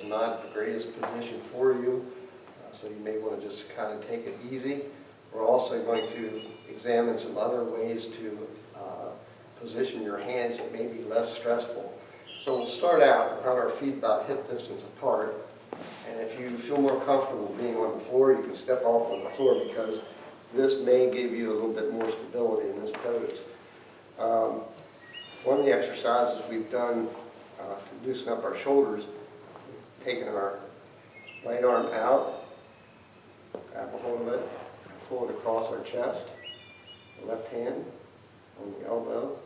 not the greatest position for you, so you may want to just kind of take it easy. We're also going to examine some other ways to position your hands that may be less stressful. So we'll start out with our feet about hip distance apart. And if you feel more comfortable being on the floor, you can step off on the floor because this may give you a little bit more stability in this pose. One of the exercises we've done to loosen up our shoulders, taking our right arm out, grab a hold of it, and pull it across our chest, the left hand on the elbow,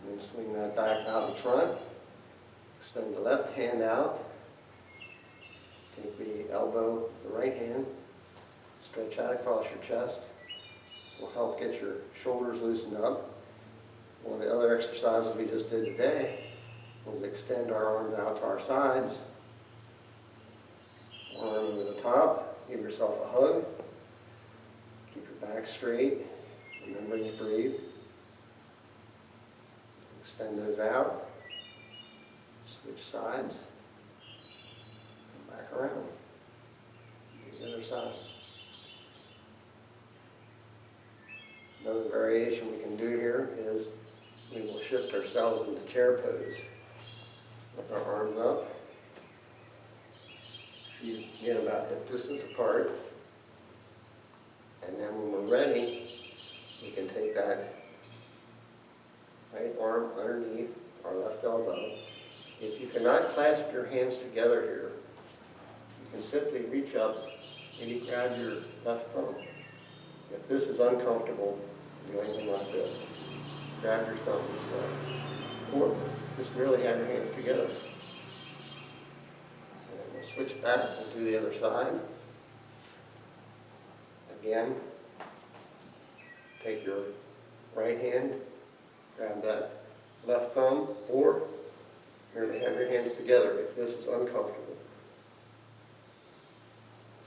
and then swing that back out in front. Extend the left hand out, take the elbow, the right hand, stretch out across your chest. This will help get your shoulders loosened up. One of the other exercises we just did today was extend our arms out to our sides. Arm over the top, give yourself a hug. Keep your back straight, remembering to breathe. Extend those out. Switch sides, come back around, do the other side. Another variation we can do here is we will shift ourselves into chair pose with our arms up, feet again about hip distance apart, and then when we're ready, we can take that right arm underneath our left elbow. If you cannot clasp your hands together here, you can simply reach up, maybe grab your left thumb. If this is uncomfortable, do anything like this. Grab your thumb instead. Or just merely have your hands together. And then we'll switch back and do the other side. Again, take your right hand, grab that left thumb, or merely have your hands together if this is uncomfortable.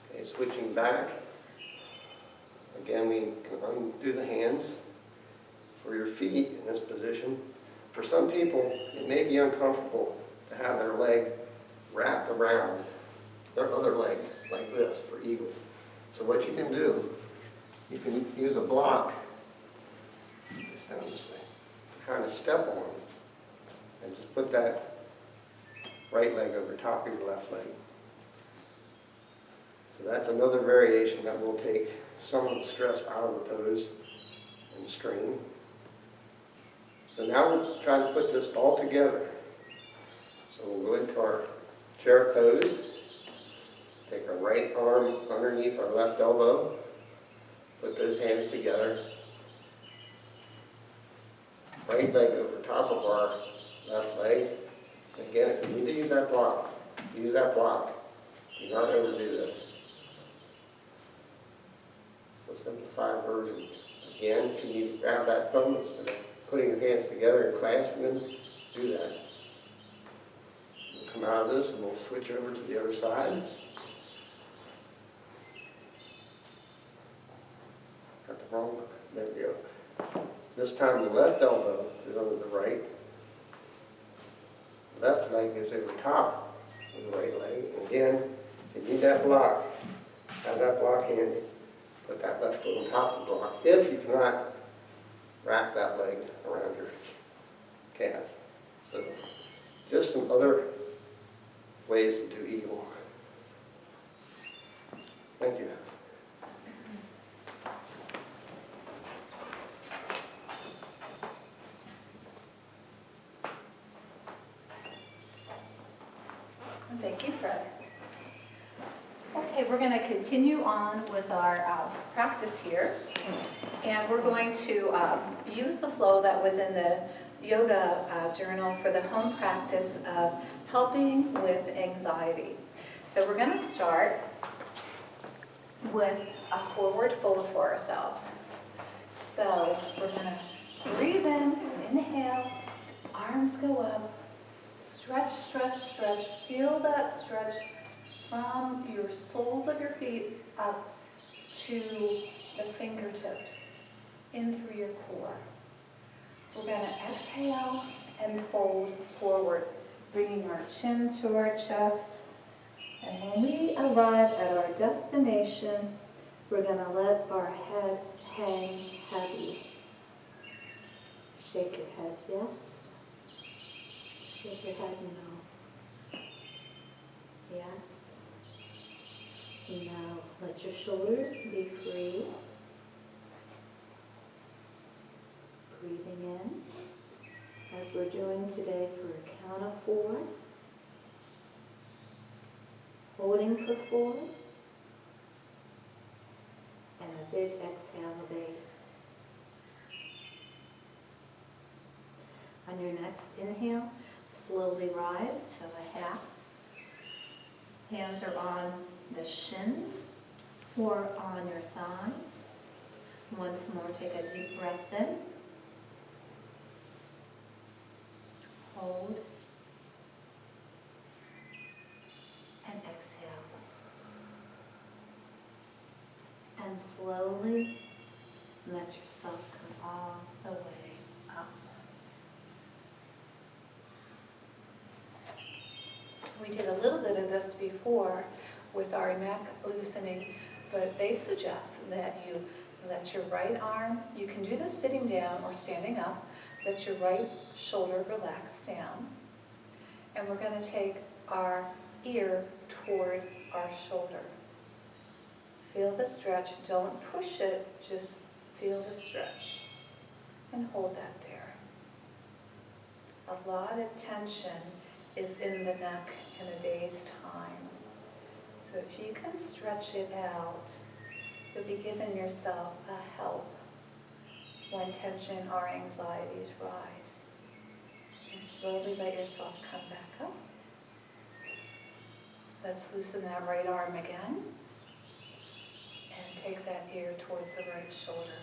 Okay, switching back. Again, we can undo the hands. For your feet in this position, for some people, it may be uncomfortable to have their leg wrapped around their other leg like this for eagle. So what you can do, you can use a block, just down this way, to kind of step on and just put that right leg over top of your left leg. So that's another variation that will take some of the stress out of the pose and strain. So now we'll try to put this all together. So we'll go into our chair pose, take our right arm underneath our left elbow, put those hands together, right leg over top of our left leg. Again, if you need to use that block, use that block. Do not overdo this. So simplified version. Again, if you need to grab that thumb instead of putting your hands together and clasping them, do that. We'll come out of this and we'll switch over to the other side. Got the wrong one. There we go. This time the left elbow is under the right. Left leg is over top of the right leg. And again, if you need that block, have that block handy. Put that left foot on top of the block. If you cannot wrap that leg around your calf. So just some other ways to do eagle. Thank you. Thank you, Fred. Okay, we're going to continue on with our practice here. And we're going to use the flow that was in the yoga journal for the home practice of helping with anxiety. So we're going to start with a forward fold for ourselves. So we're going to breathe in, inhale, arms go up, stretch, stretch, stretch. Feel that stretch from your soles of your feet up to the fingertips, in through your core. We're going to exhale and fold forward. bringing our chin to our chest. And when we arrive at our destination, we're going to let our head hang heavy. Shake your head, yes. Shake your head, no. Yes. Now let your shoulders be free. Breathing in, as we're doing today for a count of 4. Holding for 4. And a big exhale of 8. On your next inhale, slowly rise to a half. Hands are on the shins or on your thighs. Once more, take a deep breath in. Hold. And exhale. And slowly let yourself come all the way up. We did a little bit of this before with our neck loosening, but they suggest that you let your right arm, you can do this sitting down or standing up, let your right shoulder relax down. And we're going to take our ear toward our shoulder. Feel the stretch. Don't push it, just feel the stretch. And hold that there. A lot of tension is in the neck in a day's time. So if you can stretch it out, you'll be giving yourself a help when tension or anxieties rise. And slowly let yourself come back up. Let's loosen that right arm again. And take that ear towards the right shoulder.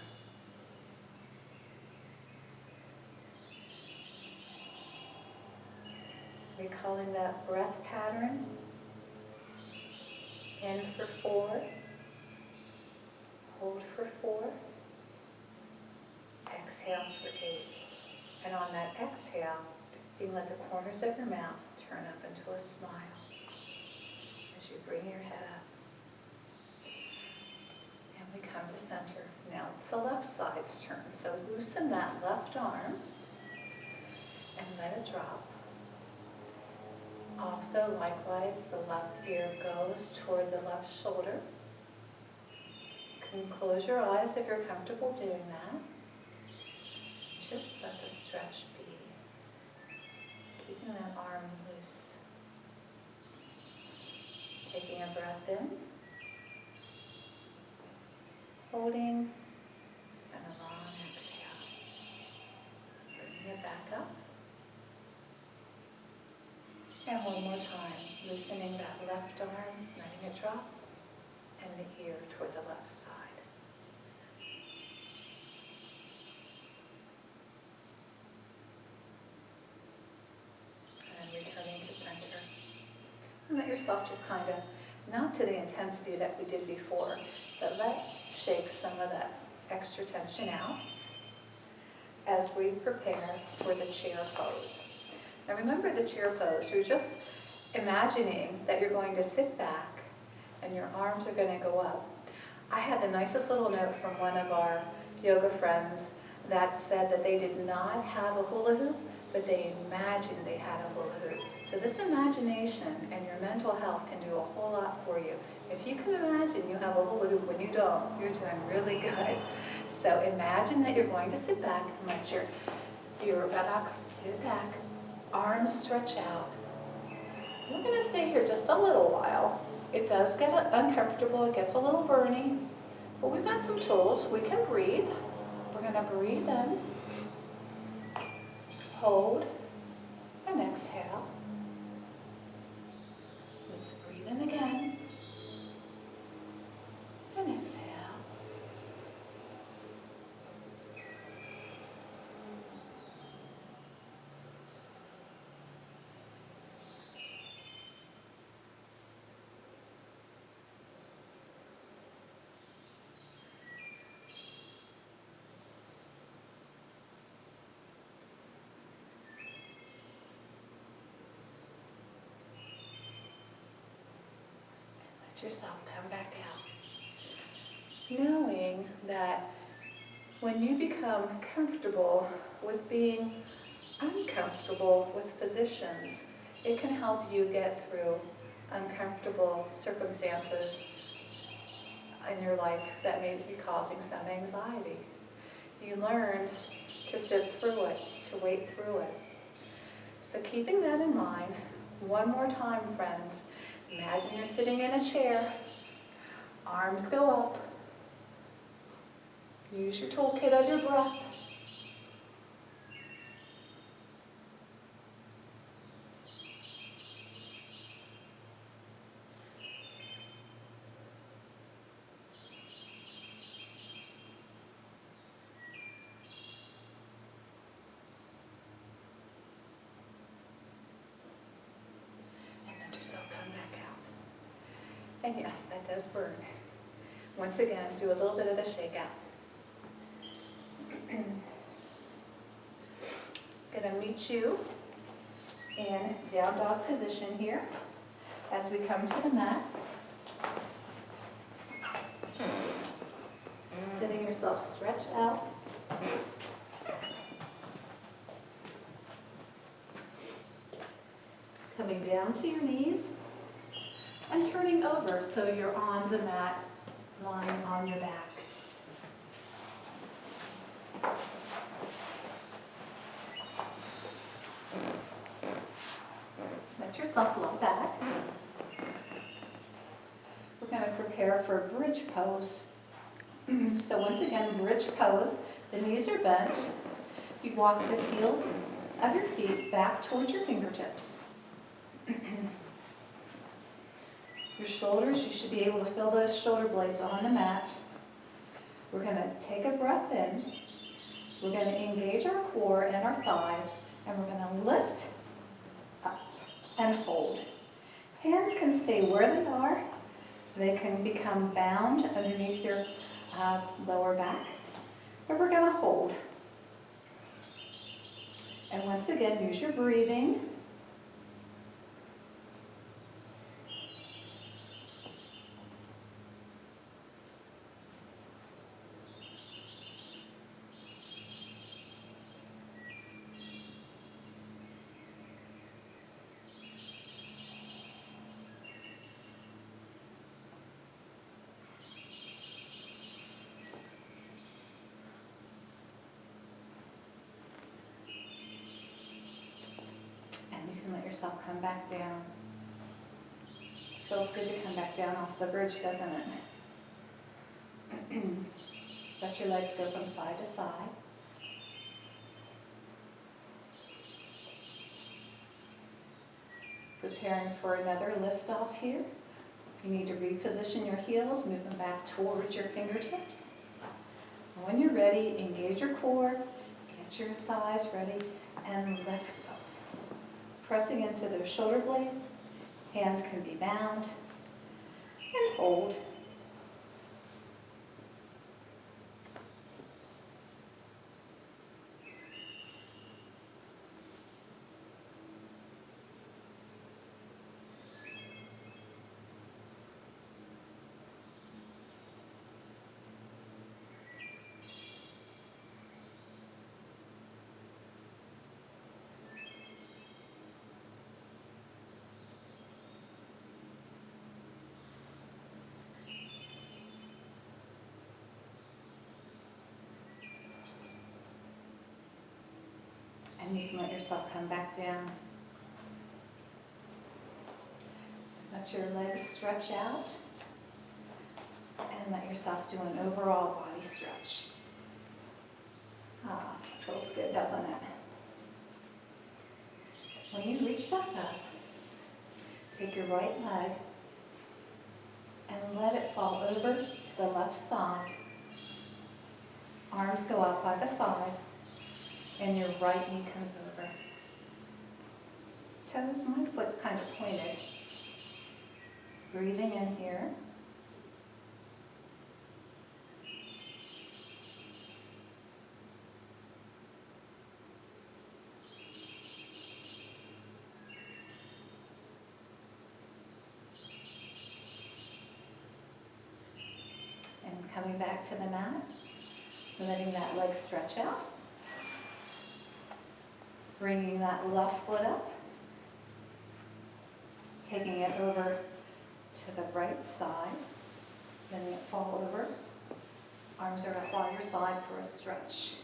Recalling that breath pattern. In for 4. Hold for 4. Exhale for 8. And on that exhale, you can let the corners of your mouth turn up into a smile as you bring your head up. And we come to center. Now it's the left side's turn. So loosen that left arm and let it drop. Also, likewise, the left ear goes toward the left shoulder. You can close your eyes if you're comfortable doing that. Just let the stretch be. Keeping that arm loose. Taking a breath in. Holding. And a long exhale. Bringing it back up. And one more time, loosening that left arm, letting it drop, and the ear toward the left side. And returning to center. And let yourself just kind of, not to the intensity that we did before, but shake some of that extra tension out as we prepare for the chair pose. Now remember the chair pose, you're just imagining that you're going to sit back and your arms are going to go up. I had the nicest little note from one of our yoga friends that said that they did not have a hula hoop, but they imagined they had a hula hoop. So this imagination and your mental health can do a whole lot for you. If you can imagine you have a hula hoop when you don't, you're doing really good. So imagine that you're going to sit back and let your buttocks get back. Arms stretch out. We're going to stay here just a little while. It does get uncomfortable, it gets a little burning, but we've got some tools. We can breathe. We're going to breathe in, hold, and exhale. Let's breathe in again, and exhale. Let yourself come back out. Knowing that when you become comfortable with being uncomfortable with positions, it can help you get through uncomfortable circumstances in your life that may be causing some anxiety. You learn to sit through it, to wait through it. So keeping that in mind, one more time, friends, imagine you're sitting in a chair, arms go up, use your toolkit of your breath. Yourself come back out. And yes, that does burn. Once again, do a little bit of the shake out. Gonna meet you in down dog position here as we come to the mat. Letting yourself stretch out. Coming down to your knees and turning over so you're on the mat, lying on your back. Let yourself look back. We're going to prepare for bridge pose. So once again, bridge pose. The knees are bent. You walk the heels of your feet back towards your fingertips. Your shoulders, you should be able to feel those shoulder blades on the mat. We're going to take a breath in. We're going to engage our core and our thighs, and we're going to lift up and hold. Hands can stay where they are. They can become bound underneath your lower back, but we're going to hold. And once again, use your breathing. Let yourself come back down. Feels good to come back down off the bridge, doesn't it? Let your legs go from side to side. Preparing for another lift off here. You need to reposition your heels, move them back towards your fingertips. And when you're ready, engage your core, get your thighs ready, and lift up. Pressing into those shoulder blades, hands can be bound, and hold. And you can let yourself come back down. Let your legs stretch out. And let yourself do an overall body stretch. Ah, feels good, doesn't it? When you reach back up, take your right leg and let it fall over to the left side. Arms go out by the side. And your right knee comes over. Toes, my foot's kind of pointed. Breathing in here. Coming back to the mat, letting that leg stretch out. Bringing that left foot up. Taking it over to the right side. Letting it fall over. Arms are up by your side for a stretch.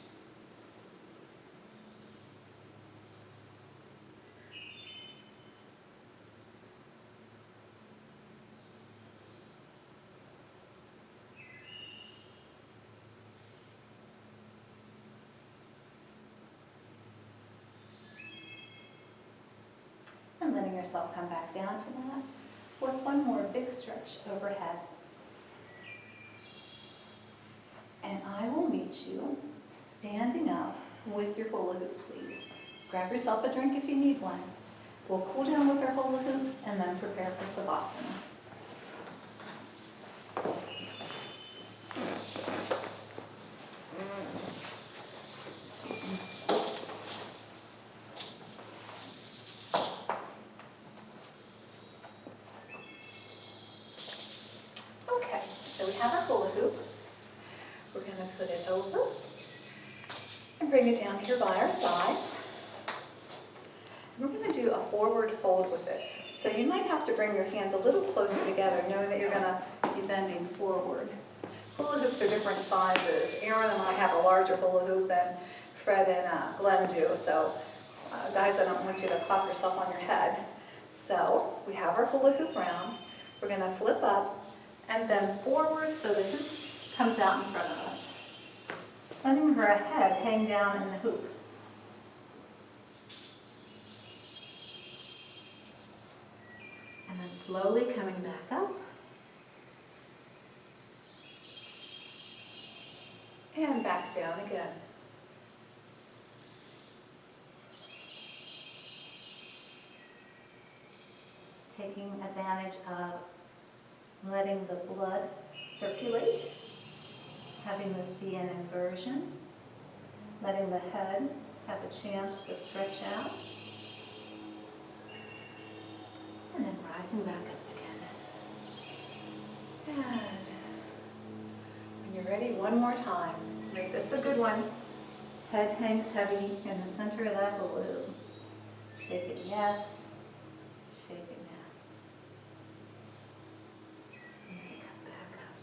And letting yourself come back down to that with one more big stretch overhead. And I will meet you standing up with your hula hoop, please. Grab yourself a drink if you need one. We'll cool down with our hula hoop and then prepare for Savasana. Okay, so we have our hula hoop. We're going to put it over and bring it down here by our sides. We're going to do a forward fold with it. So you might have to bring your hands a little closer together, knowing that you're going to be bending forward. Hula hoops are different sizes. Aaron and I have a larger hula hoop than Fred and Glenn do. So guys, I don't want you to clap yourself on your head. So we have our hula hoop round. We're going to flip up and bend forward so the hoop comes out in front of us. Letting her head hang down in the hoop. And then slowly coming back up. And back down again. Taking advantage of letting the blood circulate. Having this be an inversion. Letting the head have a chance to stretch out. And then rising back up again. And when you're ready, one more time. Make this a good one. Head hangs heavy in the center of that balloon. Shake it yes. Shake it no. And then come back up.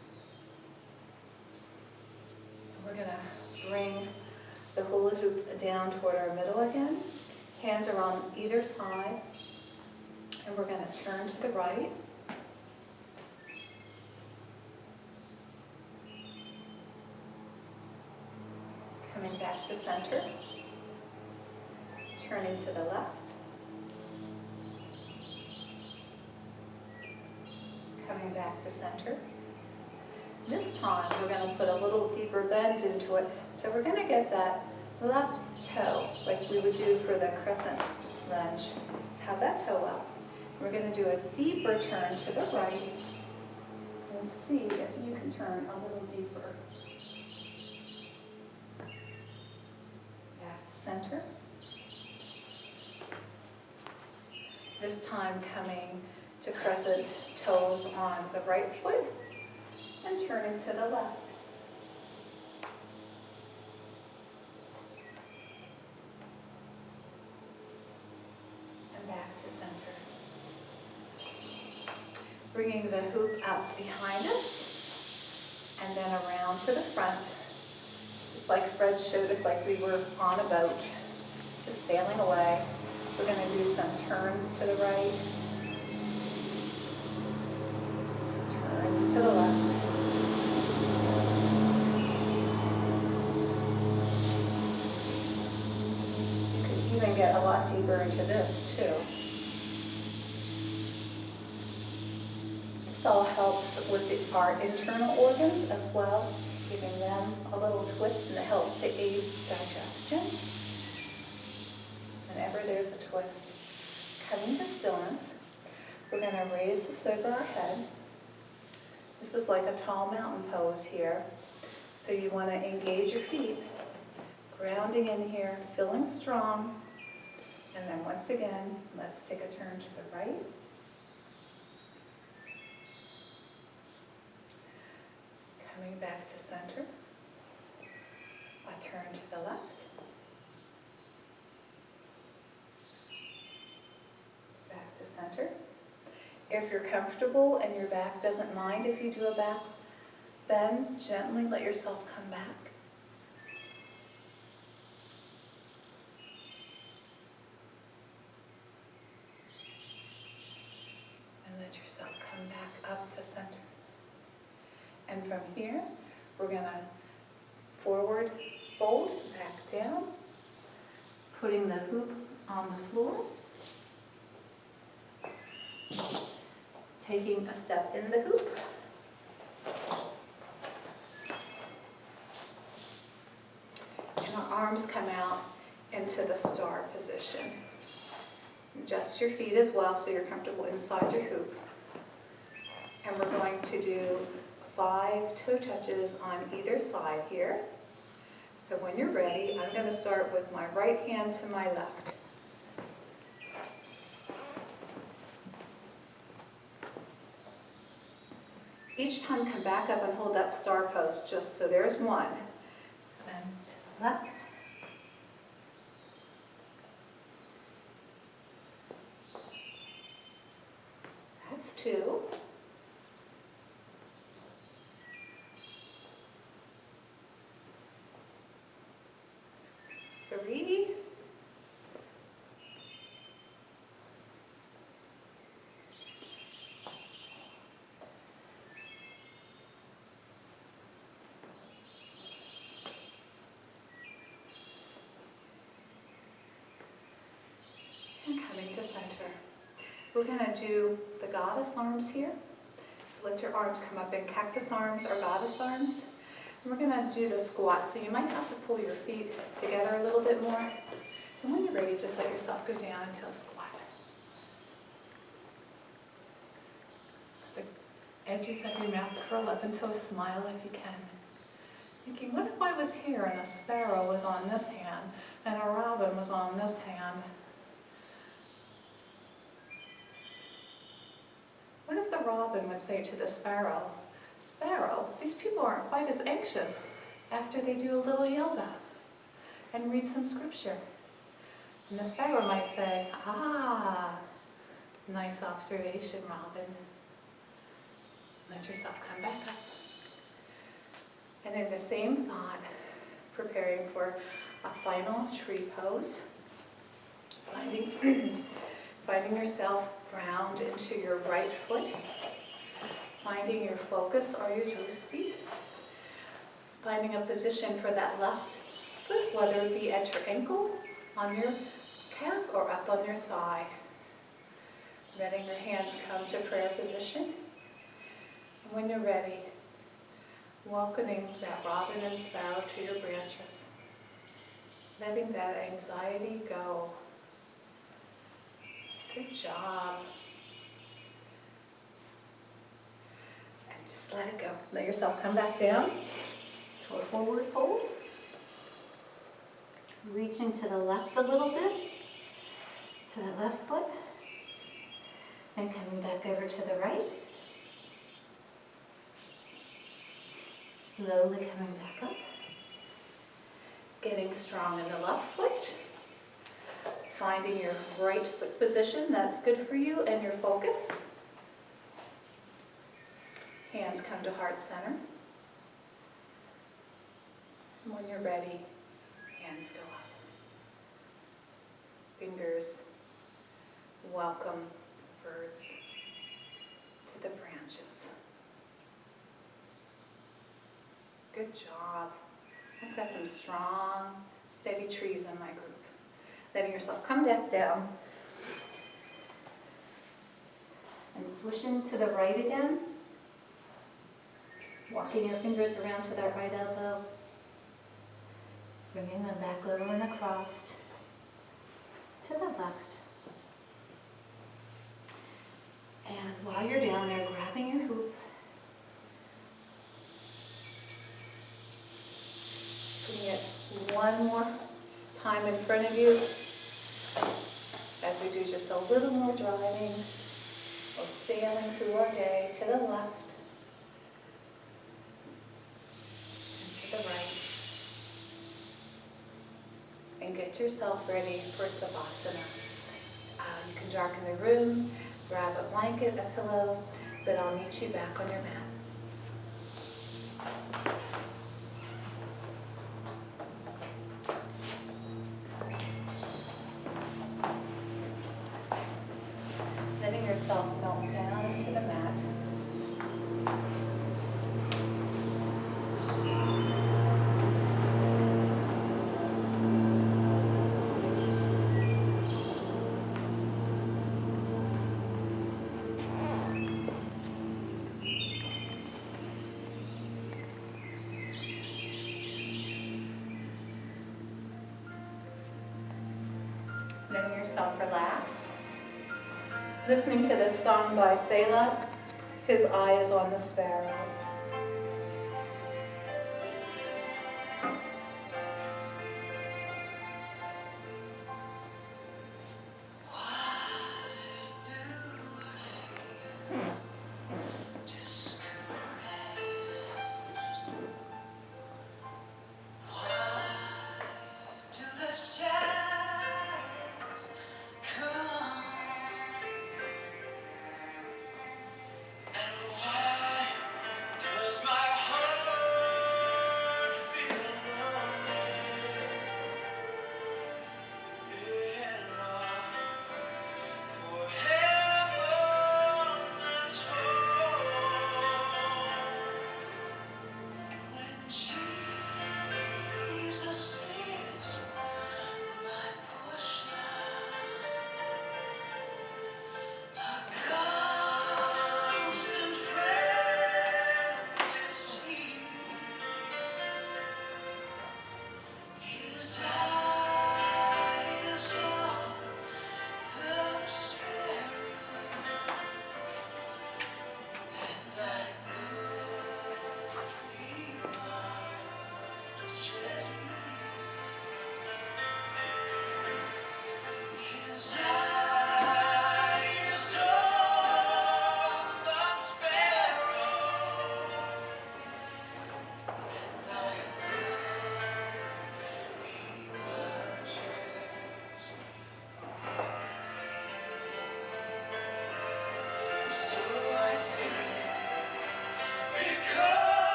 We're going to bring the hula hoop down toward our middle again. Hands are on either side. And we're going to turn to the right. Coming back to center. Turning to the left. Coming back to center. This time we're going to put a little deeper bend into it. So we're going to get that left toe, like we would do for the crescent lunge. Have that toe up. We're going to do a deeper turn to the right and see if you can turn a little deeper. Back to center. This time coming to crescent toes on the right foot and turning to the left. And back to center. Bringing the hoop up behind us and then around to the front. Just like Fred showed us, like we were on a boat, just sailing away. We're going to do some turns to the right, some turns to the left. You could even get a lot deeper into this too. This all helps with our internal organs as well, giving them a little twist, and it helps to aid digestion. Whenever there's a twist, coming to stillness, we're going to raise this over our head. This is like a tall mountain pose here. So you want to engage your feet, grounding in here, feeling strong. And then once again, let's take a turn to the right. Coming back center, a turn to the left, back to center. If you're comfortable and your back doesn't mind if you do a back bend, gently let yourself come back. And let yourself come back up to center. And from here, we're going to forward fold, back down, putting the hoop on the floor, taking a step in the hoop, and our arms come out into the star position. Adjust your feet as well so you're comfortable inside your hoop. And we're going to do 5 toe touches on either side here. So when you're ready, I'm going to start with my right hand to my left. Each time come back up and hold that star pose, just so there's 1. So then to the left. That's 2. 3. And coming to center. We're going to do the goddess arms here. So let your arms come up in cactus arms or goddess arms. And we're going to do the squat, so you might have to pull your feet together a little bit more. And when you're ready, just let yourself go down into a squat. The edges of your mouth curl up into a smile if you can. Thinking, what if I was here and a sparrow was on this hand and a robin was on this hand? What if the robin would say to the sparrow, "Sparrow, these people aren't quite as anxious after they do a little yoga and read some scripture." And the sparrow might say, "Ah, nice observation, Robin." Let yourself come back up. And in the same thought, preparing for a final tree pose, finding yourself ground into your right foot, finding your focus or your drishti, finding a position for that left foot, whether it be at your ankle, on your calf, or up on your thigh. Letting your hands come to prayer position. And when you're ready, welcoming that robin and sparrow to your branches. Letting that anxiety go. Good job. And just let it go. Let yourself come back down to a forward fold. Reaching to the left a little bit, to the left foot. And coming back over to the right. Slowly coming back up. Getting strong in the left foot. Finding your right foot position that's good for you and your focus. Hands come to heart center. And when you're ready, hands go up. Fingers welcome birds to the branches. Good job. I've got some strong, steady trees in my group. Letting yourself come back down. And swishing to the right again. Walking your fingers around to that right elbow. Bringing them back over and across to the left. And while you're down there, grabbing your hoop, putting it one more time in front of you as we do just a little more driving or sailing through our day to the left. get yourself ready for Savasana. You can darken the room, grab a blanket, a pillow, but I'll meet you back on your mat. Letting yourself melt down into the mat. Letting yourself relax. Listening to this song by Selah, His Eye is on the Sparrow.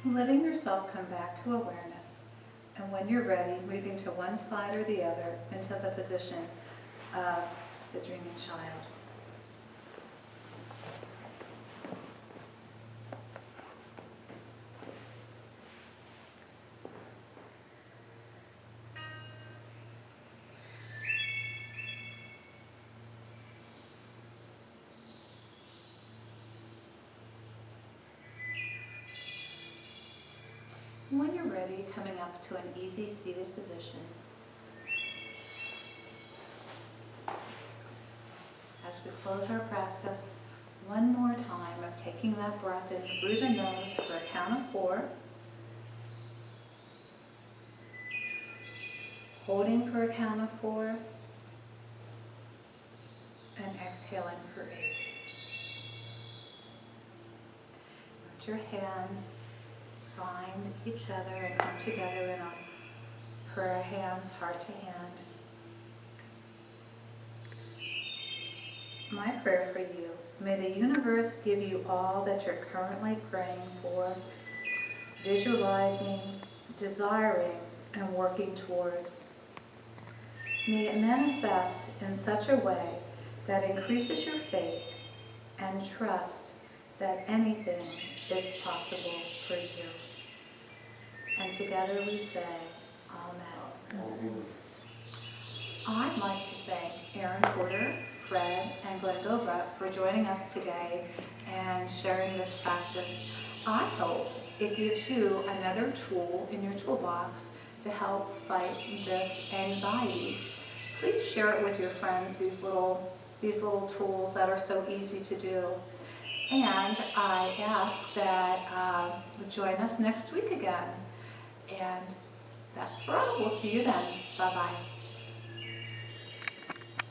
Letting yourself come back to awareness, and when you're ready, moving to one side or the other into the position of the dreaming child. When you're ready, coming up to an easy seated position. As we close our practice, one more time of taking that breath in through the nose for a count of 4. Holding for a count of 4. And exhaling for 8. Let your hands find each other and come together in a prayer hands, heart to hand. My prayer for you, may the universe give you all that you're currently praying for, visualizing, desiring, and working towards. May it manifest in such a way that increases your faith and trust that anything is possible for you. And together we say, Amen. I'd like to thank Aaron Porter, Fred, and Glenn Gilbert for joining us today and sharing this practice. I hope it gives you another tool in your toolbox to help fight this anxiety. Please share it with your friends, these little tools that are so easy to do. And I ask that you join us next week again. And that's for all. We'll see you then. Bye-bye.